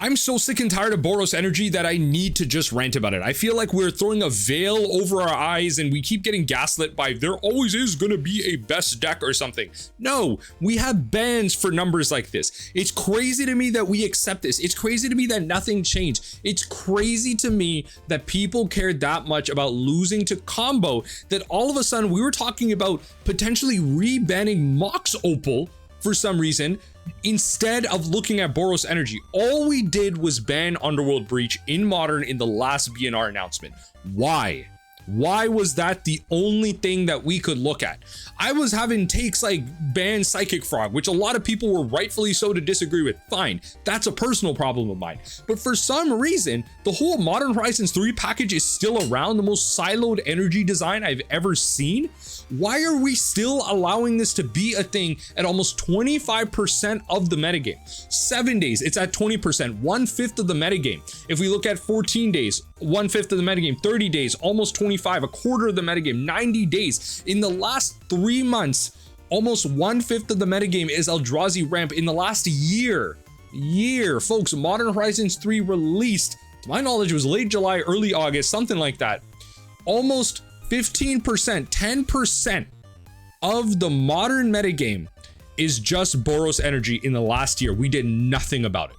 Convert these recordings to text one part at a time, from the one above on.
I'm so sick and tired of Boros Energy that I need to just rant about it. I feel like we're throwing a veil over our eyes and we keep getting gaslit by there always is going to be a best deck or something. No, we have bans for numbers like this. It's crazy to me that we accept this. It's crazy to me that nothing changed. It's crazy to me that people cared that much about losing to combo that all of a sudden we were talking about potentially re-banning Mox Opal for some reason, instead of looking at Boros Energy. All we did was ban Underworld Breach in Modern in the last BNR announcement. Why? Why was that the only thing that we could look at? I was having takes like ban Psychic Frog, which a lot of people were rightfully so to disagree with. Fine, that's a personal problem of mine. But for some reason, the whole Modern Horizons 3 package is still around, the most siloed energy design I've ever seen. Why are we still allowing this to be a thing at almost 25% of the metagame? 7 days, it's at 20%, 1/5 of the metagame. If we look at 14 days, 1/5 of the metagame, 30 days, almost 25, a quarter of the metagame, 90 days. In the last 3 months, almost 1/5 of the metagame is Eldrazi ramp. In the last year, folks, Modern Horizons 3 released, to my knowledge, it was late July, early August, something like that. Almost 15%, 10% of the modern metagame is just Boros Energy in the last year. We did nothing about it.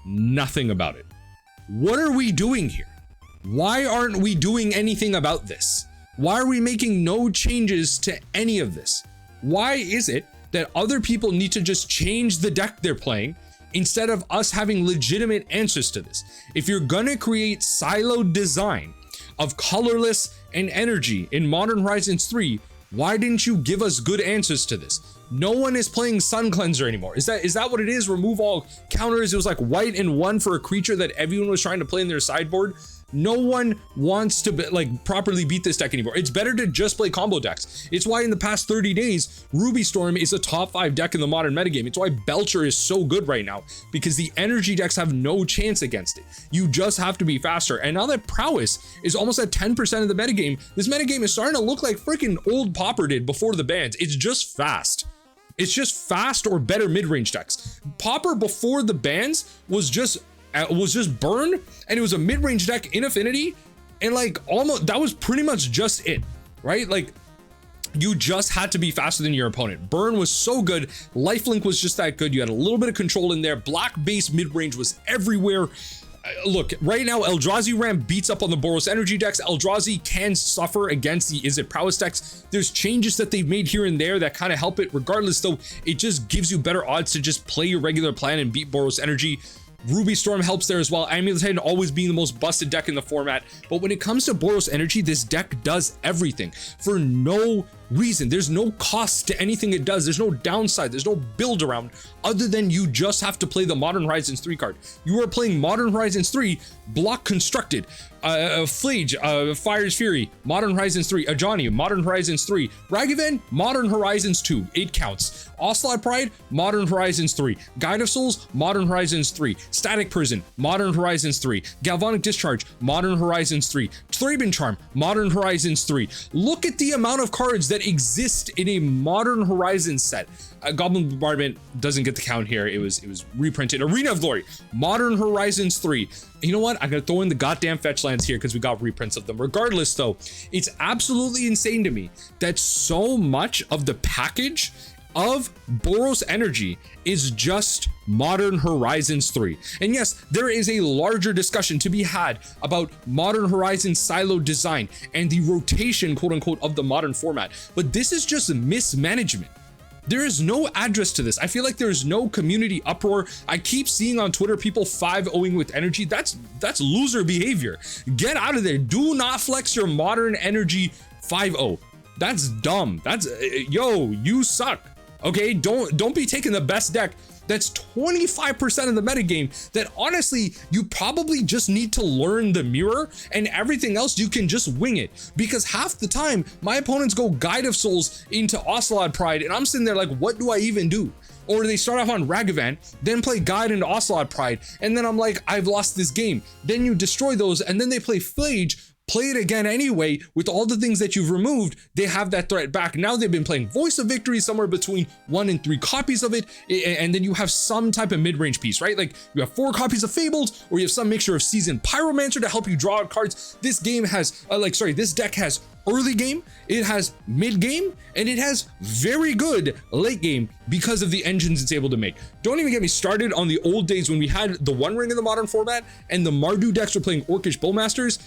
Nothing about it. What are we doing here? Why aren't we doing anything about this? Why are we making no changes to any of this? Why is it that other people need to just change the deck they're playing instead of us having legitimate answers to this? If you're gonna create siloed design of colorless and energy in Modern Horizons 3, why didn't you give us good answers to this? No one is playing Sun Cleanser anymore. Is that what it is? Remove all counters. It was like white and 1 for a creature that everyone was trying to play in their sideboard. No one wants to properly beat this deck anymore. It's better to just play combo decks. It's why in the past 30 days, Ruby Storm is a top 5 deck in the modern metagame. It's why Belcher is so good right now, because the energy decks have no chance against it. You just have to be faster. And now that Prowess is almost at 10% of the metagame, this metagame is starting to look like freaking old Pauper did before the bans. It's just fast. It's just fast or better mid-range decks. Pauper before the bans was just Burn, and it was a mid-range deck in Affinity, and like almost that was pretty much just it, right? Like you just had to be faster than your opponent. Burn was so good, Lifelink was just that good. You had a little bit of control in there. Black base mid-range was everywhere. Look, right now Eldrazi ramp beats up on the Boros Energy decks. Eldrazi can suffer against the Is It Prowess decks. There's changes that they've made here and there that kind of help it. Regardless though, it just gives you better odds to just play your regular plan and beat Boros Energy. Ruby Storm helps there as well. Amulet Titan always being the most busted deck in the format. But when it comes to Boros Energy, this deck does everything for no reason. There's no cost to anything it does. There's no downside. There's no build around other than you just have to play the Modern Horizons 3 card. You are playing Modern Horizons 3, block constructed, Flage, Fire's Fury, Modern Horizons 3, Ajani, Modern Horizons 3, Ragavan, Modern Horizons 2, 8 counts. Ocelot Pride, Modern Horizons 3, Guide of Souls, Modern Horizons 3, Static Prison, Modern Horizons 3, Galvanic Discharge, Modern Horizons 3, Thraben Charm, Modern Horizons 3. Look at the amount of cards that exist in a Modern Horizons set. Goblin Bombardment doesn't get the count here. It was reprinted. Arena of Glory, Modern Horizons 3. You know what? I'm gonna throw in the goddamn fetch lands here because we got reprints of them. Regardless though, it's absolutely insane to me that so much of the package of Boros Energy is just Modern Horizons 3. And yes, there is a larger discussion to be had about Modern Horizons silo design and the rotation, quote unquote, of the modern format. But this is just mismanagement. There is no address to this. I feel like there's no community uproar. I keep seeing on Twitter people 5-0ing with energy. That's loser behavior. Get out of there. Do not flex your Modern Energy 5-0. That's dumb. That's yo, you suck. Okay, don't be taking the best deck that's 25% of the metagame that honestly you probably just need to learn the mirror, and everything else you can just wing it, because half the time my opponents go Guide of Souls into Ocelot Pride and I'm sitting there like, what do I even do? Or they start off on Ragavan, then play Guide into Ocelot Pride, and then I'm like, I've lost this game. Then you destroy those and then they play Flage, play it again anyway. With all the things that you've removed, they have that threat back. Now they've been playing Voice of Victory, somewhere between 1 and 3 copies of it, and then you have some type of mid-range piece, right? Like you have 4 copies of Fabled, or you have some mixture of Seasoned Pyromancer to help you draw out cards. This game has, this deck has early game, it has mid game, and it has very good late game because of the engines it's able to make. Don't even get me started on the old days when we had the One Ring in the modern format and the Mardu decks were playing Orcish Bowmasters.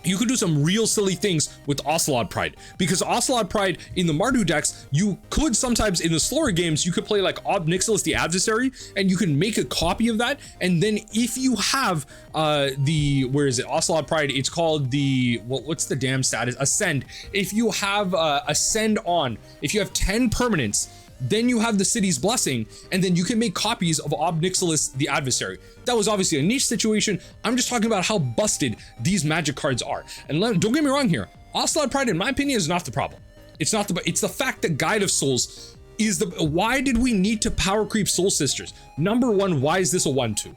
You could do some real silly things with Ocelot Pride, because Ocelot Pride in the Mardu decks, you could sometimes in the slower games, you could play like Ob Nixilis the Adversary, and you can make a copy of that. And then if you have where is it? Ocelot Pride, it's called the, what's the damn status? Ascend. If you have Ascend on, if you have 10 permanents, then you have the City's Blessing, and then you can make copies of Ob Nixilis the Adversary. That was obviously a niche situation. I'm just talking about how busted these Magic cards are. And don't get me wrong here, Ocelot Pride, in my opinion, is not the problem. It's the fact that Guide of Souls is why did we need to power creep Soul Sisters? Number one, why is this a 1/2?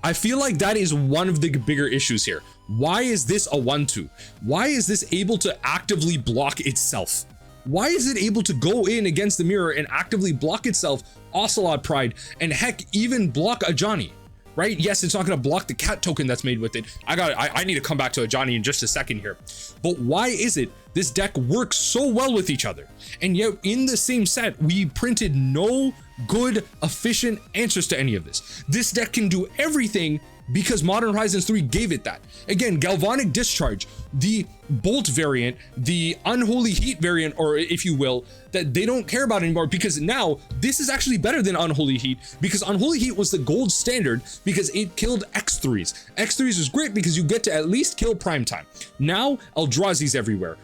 I feel like that is one of the bigger issues here. Why is this a 1/2? Why is this able to actively block itself? Why is it able to go in against the mirror and actively block itself, Ocelot Pride, and heck, even block Ajani, right? Yes, it's not going to block the cat token that's made with it. I need to come back to Ajani in just a second here. But why is it this deck works so well with each other? And yet in the same set, we printed no good, efficient answers to any of this. This deck can do everything because Modern Horizons 3 gave it that. Again, Galvanic Discharge, the Bolt variant, the Unholy Heat variant, or if you will, that they don't care about anymore, because now this is actually better than Unholy Heat, because Unholy Heat was the gold standard because it killed X3s. X3s is great because you get to at least kill Primetime. Now Eldrazi's everywhere.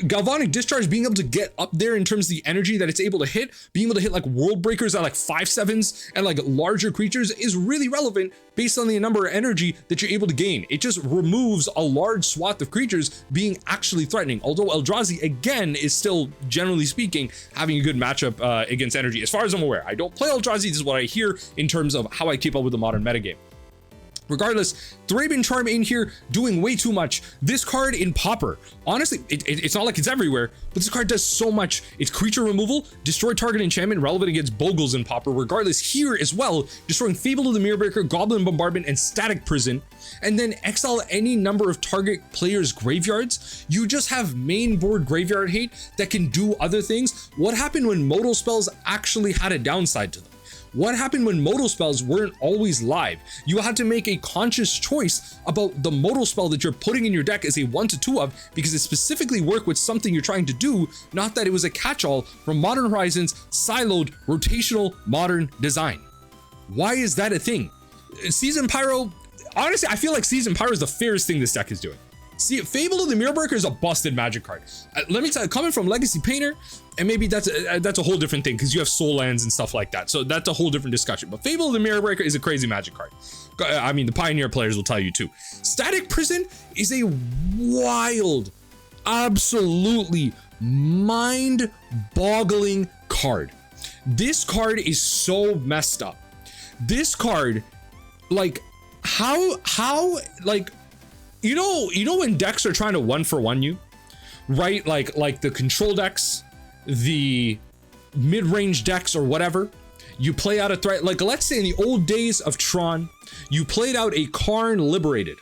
Galvanic Discharge being able to get up there in terms of the energy that it's able to hit, being able to hit like World Breakers at like 5/7s and like larger creatures is really relevant based on the number of energy that you're able to gain. It just removes a large swath of creatures being actually threatening. Although Eldrazi, again, is still, generally speaking, having a good matchup against energy. As far as I'm aware, I don't play Eldrazi. This is what I hear in terms of how I keep up with the modern metagame. Regardless, Thraben Charm in here doing way too much. This card in Pauper, honestly, it's not like it's everywhere, but this card does so much. It's creature removal, destroy target enchantment, relevant against Bogles in Pauper. Regardless, here as well, destroying Fable of the Mirrorbreaker, Goblin Bombardment, and Static Prison, and then exile any number of target players' graveyards. You just have main board graveyard hate that can do other things. What happened when modal spells actually had a downside to them? What happened when modal spells weren't always live? You had to make a conscious choice about the modal spell that you're putting in your deck as a 1/2 of, because it specifically worked with something you're trying to do, not that it was a catch-all from Modern Horizons siloed rotational modern design. Why is that a thing? Seasoned Pyro, honestly, I feel like Seasoned Pyro is the fairest thing this deck is doing. See, Fable of the Mirrorbreaker is a busted Magic card. Let me tell you, coming from Legacy Painter, and maybe that's a whole different thing because you have soul lands and stuff like that. So that's a whole different discussion. But Fable of the Mirrorbreaker is a crazy Magic card. I mean, the Pioneer players will tell you too. Static Prison is a wild, absolutely mind-boggling card. This card is so messed up. This card, like, how, like, you know when decks are trying to 1-for-1 you, right? Like the control decks, the mid-range decks or whatever, you play out a threat. Like, let's say in the old days of Tron, you played out a Karn Liberated.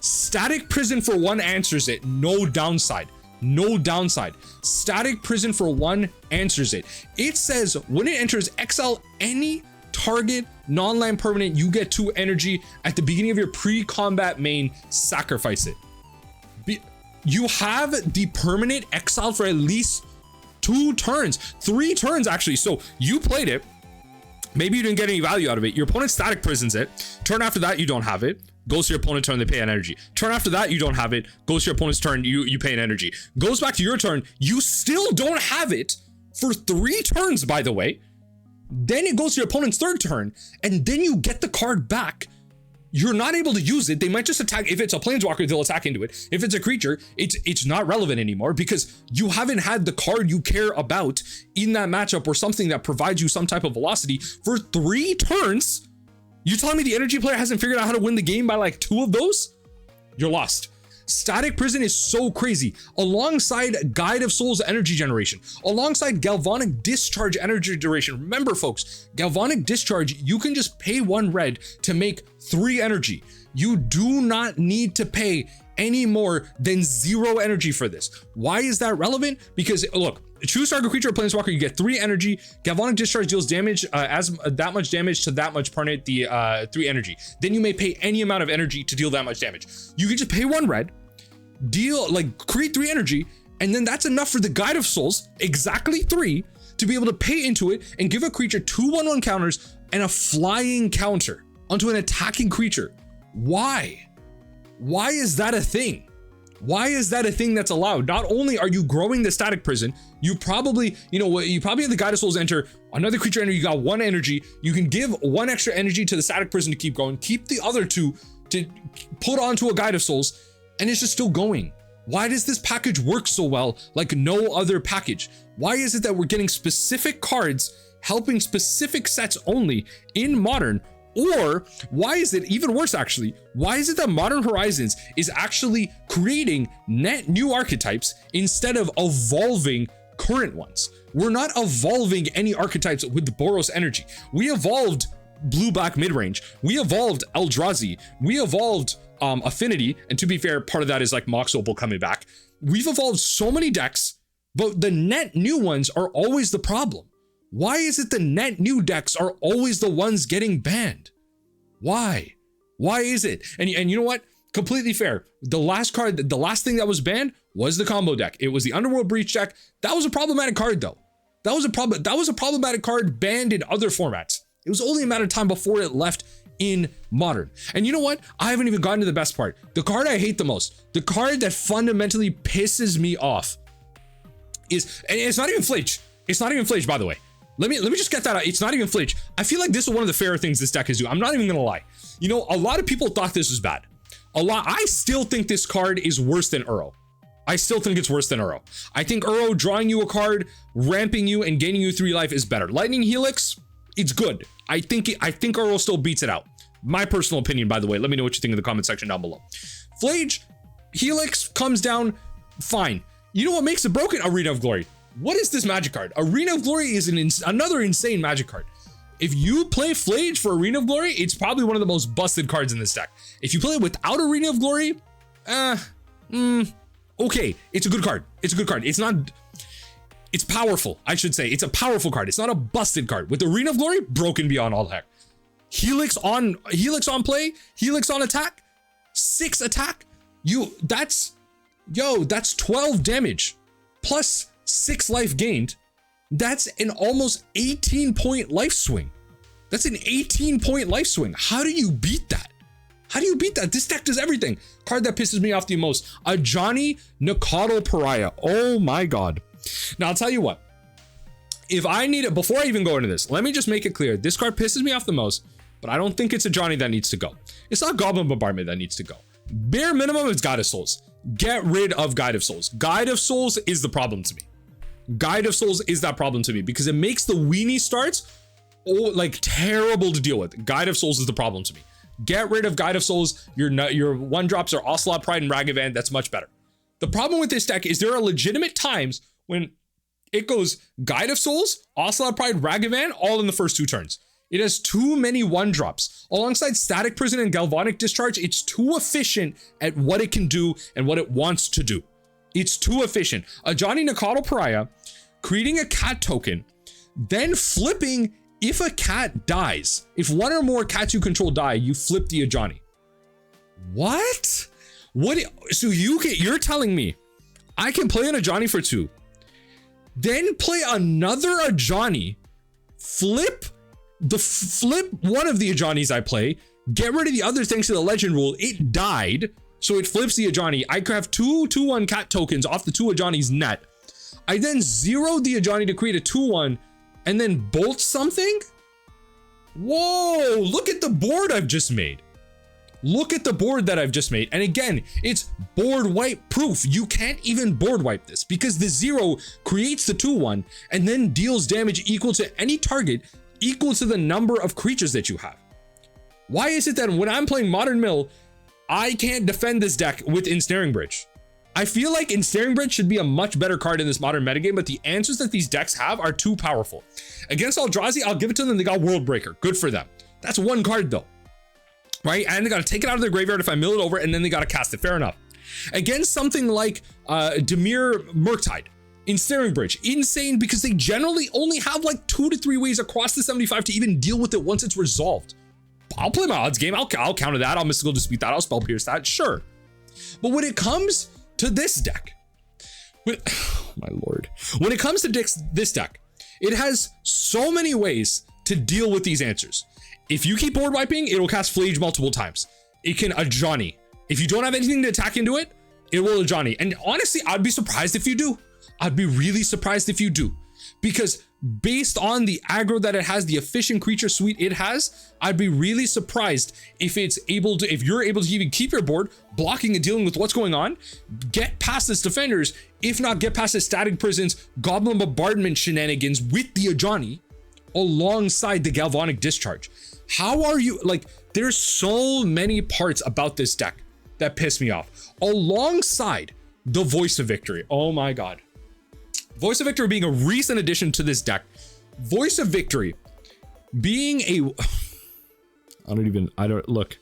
Static Prison for 1 answers it, no downside. No downside. Static Prison for 1 answers it. It says when it enters, exile any target non-land permanent, you get 2 energy at the beginning of your pre-combat main, sacrifice it. You have the permanent exiled for at least 2 turns, 3 turns actually. So you played it, maybe you didn't get any value out of it, your opponent static prisons it, turn after that you don't have it, goes to your opponent's turn, they pay an energy. Turn after that you don't have it, goes to your opponent's turn, you pay an energy. Goes back to your turn, you still don't have it for 3 turns, by the way. Then it goes to your opponent's 3rd turn, and then you get the card back. You're not able to use it. They might just attack. If it's a planeswalker, they'll attack into it. If it's a creature, it's not relevant anymore because you haven't had the card you care about in that matchup or something that provides you some type of velocity for 3 turns. You telling me the energy player hasn't figured out how to win the game by like 2 of those? You're lost. Static Prison is so crazy. Alongside Guide of Souls energy generation, alongside Galvanic Discharge energy duration. Remember folks, Galvanic Discharge, you can just pay 1 red to make 3 energy. You do not need to pay any more than 0 energy for this. Why is that relevant? Because look, choose target creature or planeswalker, you get 3 energy. Galvanic Discharge deals damage that much damage to that much permanent, the 3 energy. Then you may pay any amount of energy to deal that much damage. You can just pay 1 red, create 3 energy, and then that's enough for the Guide of Souls, exactly 3, to be able to pay into it and give a creature 2/1/1 counters and a flying counter onto an attacking creature. Why? Why is that a thing? Why is that a thing that's allowed? Not only are you growing the Static Prison, you probably, you probably have the Guide of Souls enter, another creature enter, you got 1 energy, you can give 1 extra energy to the Static Prison to keep going, keep the other 2 to put onto a Guide of Souls, and it's just still going. Why does this package work so well like no other package? Why is it that we're getting specific cards helping specific sets only in Modern? Or why is it even worse actually? Why is it that Modern Horizons is actually creating net new archetypes instead of evolving current ones? We're not evolving any archetypes with the Boros Energy. We evolved blue-black mid-range. We evolved Eldrazi. We evolved Affinity. And to be fair, part of that is like Mox Opal coming back. We've evolved so many decks, but the net new ones are always the problem. Why is it the net new decks are always the ones getting banned? Why? Why is it? And you know what? Completely fair. The last thing that was banned was the combo deck. It was the Underworld Breach deck. That was a problematic card though. That was a problematic card banned in other formats. It was only a matter of time before it left in Modern. And you know what? I haven't even gotten to the best part. The card I hate the most. The card that fundamentally pisses me off is, and it's not even Flinch. It's not even Flinch, by the way. Let me just get that out. It's not even Flinch. I feel like this is one of the fairer things this deck is doing. I'm not even gonna lie. You know, a lot of people thought this was bad. I still think this card is worse than Uro. I still think it's worse than Uro. I think Uro drawing you a card, ramping you, and gaining you 3 life is better. Lightning Helix, it's good. I think Uro still beats it out. My personal opinion, by the way. Let me know what you think in the comment section down below. Flage, Helix comes down, fine. You know what makes it broken? Arena of Glory. What is this magic card? Arena of Glory is another insane magic card. If you play Flage for Arena of Glory, it's probably one of the most busted cards in this deck. If you play it without Arena of Glory, okay, it's a good card. It's a good card. It's powerful, I should say. It's a powerful card. It's not a busted card. With Arena of Glory, broken beyond all heck. Helix on play, Helix on attack, 6 attack. That's 12 damage plus 6 life gained. That's an almost 18-point life swing. That's an 18-point life swing. How do you beat that? How do you beat that? This deck does everything. Card that pisses me off the most. Ajani Anecdotal Pariah. Oh my god. Now I'll tell you what. If I need it, before I even go into this, let me just make it clear. This card pisses me off the most, but I don't think it's Ajani that needs to go. It's not Goblin Bombardment that needs to go. Bare minimum, it's Guide of Souls. Get rid of Guide of Souls. Guide of Souls is the problem to me. Guide of Souls is that problem to me because it makes the weenie starts terrible to deal with. Guide of Souls is the problem to me. Get rid of Guide of Souls. Your 1-drops are Ocelot, Pride, and Ragavan. That's much better. The problem with this deck is there are legitimate times when it goes Guide of Souls, Ocelot, Pride, Ragavan, all in the first 2 turns. It has too many 1-drops. Alongside Static Prison and Galvanic Discharge, it's too efficient at what it can do and what it wants to do. It's too efficient. Ajani Anecdotal Pariah, creating a cat token, then flipping if a cat dies. If 1 or more cats you control die, you flip the Ajani. What? So you're telling me I can play an Ajani for 2, then play another Ajani, flip one of the Ajanis I play, get rid of the other thanks to the legend rule. It died, so it flips the Ajani. I could have 2/2/1 cat tokens off the 2 Ajani's net. I then zero the Ajani to create a 2/1 and then bolt something? Whoa, look at the board I've just made. Look at the board that I've just made. And again, it's board wipe proof. You can't even board wipe this because the 0 creates the 2/1 and then deals damage equal to any target equal to the number of creatures that you have. Why is it that when I'm playing Modern Mill, I can't defend this deck with Ensnaring Bridge. I feel like Ensnaring Bridge should be a much better card in this modern metagame, but the answers that these decks have are too powerful. Against Eldrazi, I'll give it to them. They got World Breaker. Good for them. That's one card though, right? And they got to take it out of their graveyard if I mill it over, and then they got to cast it. Fair enough. Against something like Dimir Murktide, Ensnaring Bridge, insane, because they generally only have like 2 to 3 ways across the 75 to even deal with it once it's resolved. I'll play my odds game. I'll counter that. I'll Mystical Dispute that. I'll Spell Pierce that. Sure. But when it comes to this deck, oh my lord, when it comes to this deck, it has so many ways to deal with these answers. If you keep board wiping, it will cast Flage multiple times. It can Ajani. If you don't have anything to attack into it, it will Ajani. And honestly, I'd be surprised if you do. I'd be really surprised if you do, because based on the aggro that it has, the efficient creature suite it has, I'd be really surprised if you're able to even keep your board blocking and dealing with what's going on, get past its defenders, if not get past its Static Prisons, Goblin Bombardment shenanigans with the Ajani alongside the Galvanic Discharge. How are you, like, there's so many parts about this deck that piss me off, alongside the Voice of Victory. Oh my god. Voice of Victory being a recent addition to this deck. Voice of Victory being I don't look.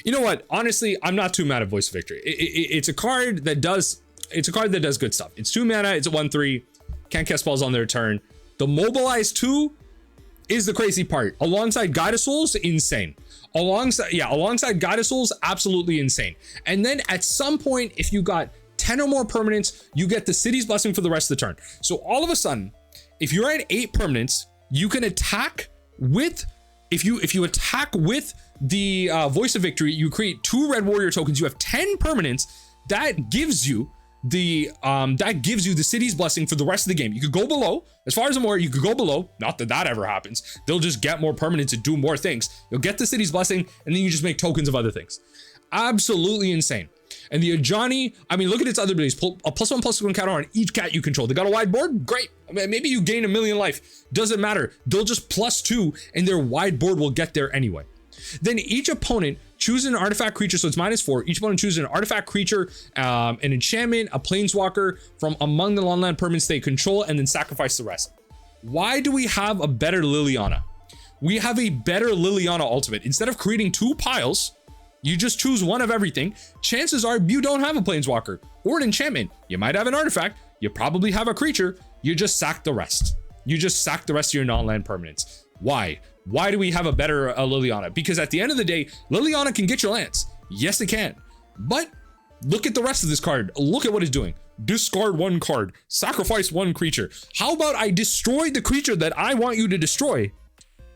You know what? Honestly, I'm not too mad at Voice of Victory. It's a card that does good stuff. It's 2 mana, it's a 1/3, can't cast spells on their turn. The Mobilize 2 is the crazy part. Alongside Guide of Souls, insane. Alongside Guide of Souls, absolutely insane. And then at some point, if you got 10 or more permanents, you get the City's Blessing for the rest of the turn. So all of a sudden, if you're at 8 permanents, you can attack with, if you attack with the Voice of Victory, you create 2 Red Warrior tokens, you have 10 permanents, that gives you the City's Blessing for the rest of the game. You could go below, as far as I'm aware, you could go below, not that that ever happens. They'll just get more permanents and do more things. You'll get the City's Blessing, and then you just make tokens of other things. Absolutely insane. And the Ajani, I mean, look at its other abilities. Pull a +1/+1 counter on each cat you control. They got a wide board? Great. I mean, maybe you gain 1,000,000 life. Doesn't matter. They'll just +2 and their wide board will get there anyway. Then each opponent chooses an artifact creature, so it's -4. Each opponent chooses an artifact creature, an enchantment, a planeswalker from among the non-land permanents they control, and then sacrifice the rest. Why do we have a better Liliana? We have a better Liliana ultimate. Instead of creating 2 piles, you just choose one of everything. Chances are you don't have a planeswalker or an enchantment. You might have an artifact. You probably have a creature. You just sack the rest. You just sack the rest of your non-land permanents. Why? Why do we have a better Liliana? Because at the end of the day, Liliana can get your lands. Yes, it can. But look at the rest of this card. Look at what it's doing. Discard 1 card. Sacrifice 1 creature. How about I destroy the creature that I want you to destroy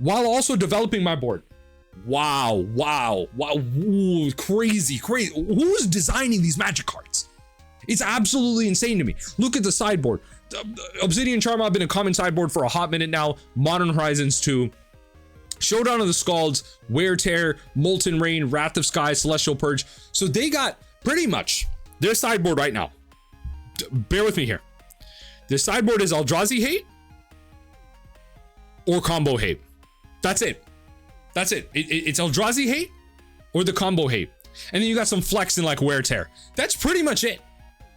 while also developing my board? Wow. Ooh, crazy. Who's designing these Magic cards? It's absolutely insane to me. Look at the sideboard. Obsidian Charm have been a common sideboard for a hot minute now. Modern Horizons 2, Showdown of the Scalds, Wear Tear, Molten Rain, Wrath of Sky, Celestial Purge. So they got pretty much their sideboard right now. Bear with me here. Their sideboard is Eldrazi Hate or Combo Hate. That's it. It's Eldrazi Hate or the Combo Hate. And then you got some flex in like Wear Tear. That's pretty much it.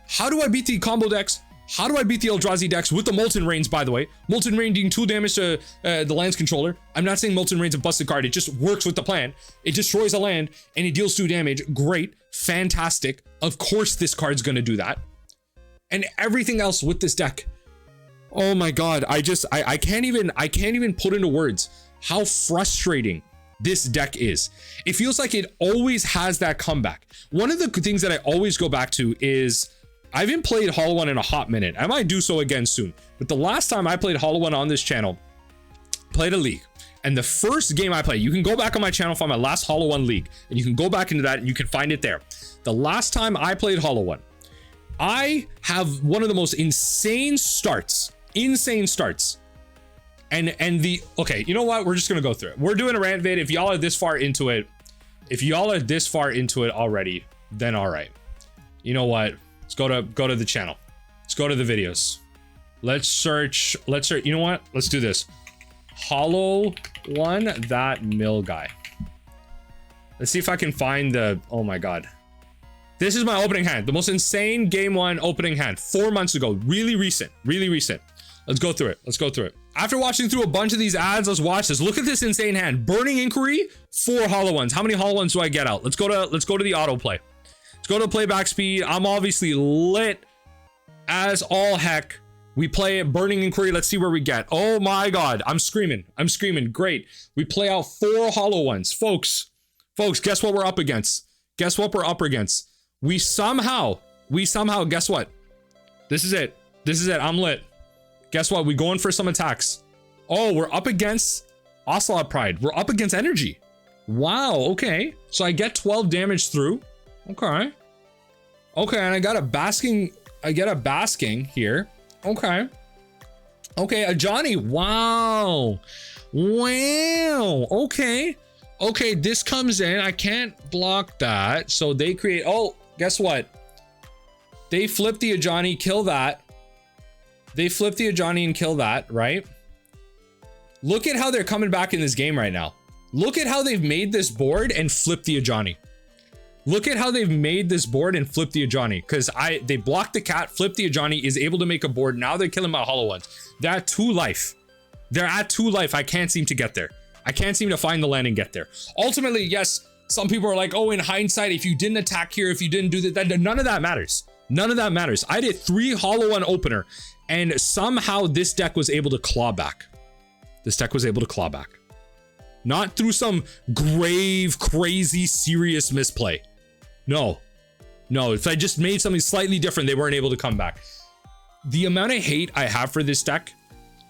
How do I beat the combo decks? How do I beat the Eldrazi decks with the Molten Rains, by the way? Molten Rain doing 2 damage to the land's controller. I'm not saying Molten Rain's a busted card. It just works with the plan. It destroys a land and it deals 2 damage. Great. Fantastic. Of course this card's gonna do that. And everything else with this deck. Oh my god. I can't even put into words how frustrating this deck is. It feels like it always has that comeback. One of the things that I always go back to is I haven't played Hollow One in a hot minute. I might do so again soon. But the last time I played Hollow One on this channel, played a league. And the first game I played, you can go back on my channel, find my last Hollow One league, and you can go back into that and you can find it there. The last time I played Hollow One, I have one of the most insane starts. Okay, you know what? We're just gonna go through it. We're doing a rant vid. If y'all are this far into it already, then all right. You know what? Let's go to the channel. Let's go to the videos. Let's search. You know what? Let's do this. Hollow One, that mill guy. Let's see if I can find the, oh my God. This is my opening hand, the most insane game one opening hand 4 months ago. Really recent, really recent. Let's go through it. Let's go through it. After watching through a bunch of these ads, let's watch this. Look at this insane hand. Burning Inquiry, 4 hollow ones. How many hollow ones do I get out? Let's go to the autoplay. Let's go to playback speed. I'm obviously lit as all heck. We play Burning Inquiry. Let's see where we get. Oh my God. I'm screaming. I'm screaming. Great. We play out 4 hollow ones. Folks, guess what we're up against? Guess what we're up against? We somehow, guess what? This is it. This is it. I'm lit. Guess what? We going for some attacks. Oh, we're up against Ocelot Pride. We're up against Energy. Wow. Okay. So I get 12 damage through. Okay. Okay. And I get a basking here. Okay. Okay. Ajani. Wow. Wow. Okay. Okay. This comes in. I can't block that. So they create, oh, guess what? They flip the Ajani, kill that. They flip the Ajani and kill that, right? Look at how they're coming back in this game right now. Look at how they've made this board and flipped the Ajani. Look at how they've made this board and flipped the Ajani. Because they blocked the cat, flipped the Ajani, is able to make a board. Now they're killing my hollow ones. They're at 2 life. They're at 2 life. I can't seem to get there. I can't seem to find the land and get there. Ultimately, yes, some people are like, oh, in hindsight, if you didn't attack here, if you didn't do that, none of that matters. None of that matters. I did 3 hollow one opener, and somehow this deck was able to claw back. This deck was able to claw back. Not through some grave, crazy, serious misplay. No. No, if I just made something slightly different, they weren't able to come back. The amount of hate I have for this deck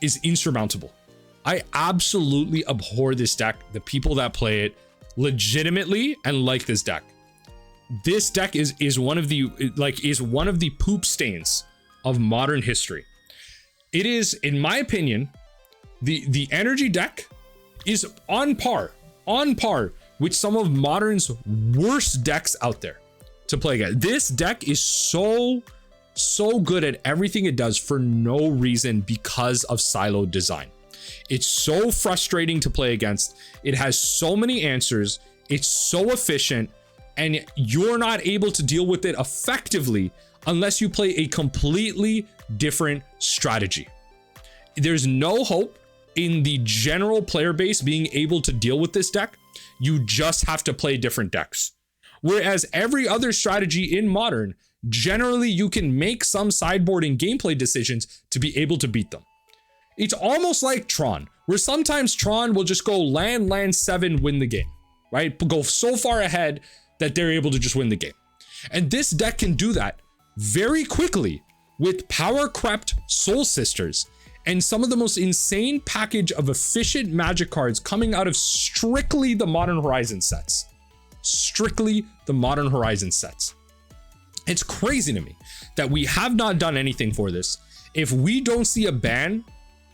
is insurmountable. I absolutely abhor this deck, the people that play it legitimately and like this deck. This deck is one of the poop stains of modern history. It is, in my opinion, the energy deck is on par with some of modern's worst decks out there to play against. This deck is so good at everything it does for no reason because of siloed design. It's so frustrating to play against. It has so many answers. It's so efficient, and you're not able to deal with it effectively unless you play a completely different strategy. There's no hope in the general player base being able to deal with this deck. You just have to play different decks. Whereas every other strategy in Modern, generally you can make some sideboard and gameplay decisions to be able to beat them. It's almost like Tron, where sometimes Tron will just go land 7, win the game, right? Go so far ahead that they're able to just win the game. And this deck can do that very quickly with power crept Soul Sisters and some of the most insane package of efficient magic cards coming out of strictly the Modern Horizon sets. Strictly the Modern Horizon sets. It's crazy to me that we have not done anything for this. If we don't see a ban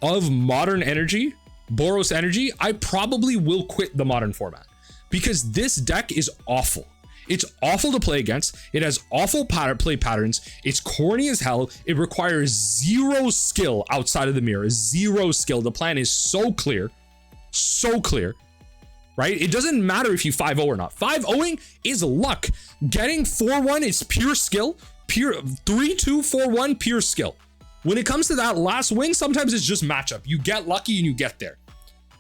of Modern Energy, Boros Energy, I probably will quit the Modern format because this deck is awful. It's awful to play against. It has awful play patterns. It's corny as hell. It requires 0 skill outside of the mirror. 0 skill. The plan is so clear, right? It doesn't matter if you 5-0 or not. 5-0ing is luck. Getting 4-1 is pure skill. Pure 3-2, 4-1, pure skill. When it comes to that last win, sometimes it's just matchup. You get lucky and you get there.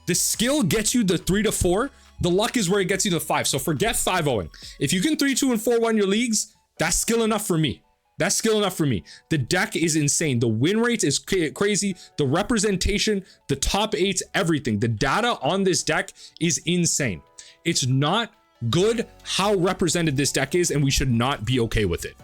The skill gets you the 3-4. The luck is where it gets you the 5. So forget 5-0ing. If you can 3-2 and 4-1 your leagues, that's skill enough for me. That's skill enough for me. The deck is insane. The win rate is crazy. The representation, the top 8s, everything. The data on this deck is insane. It's not good how represented this deck is, and we should not be okay with it.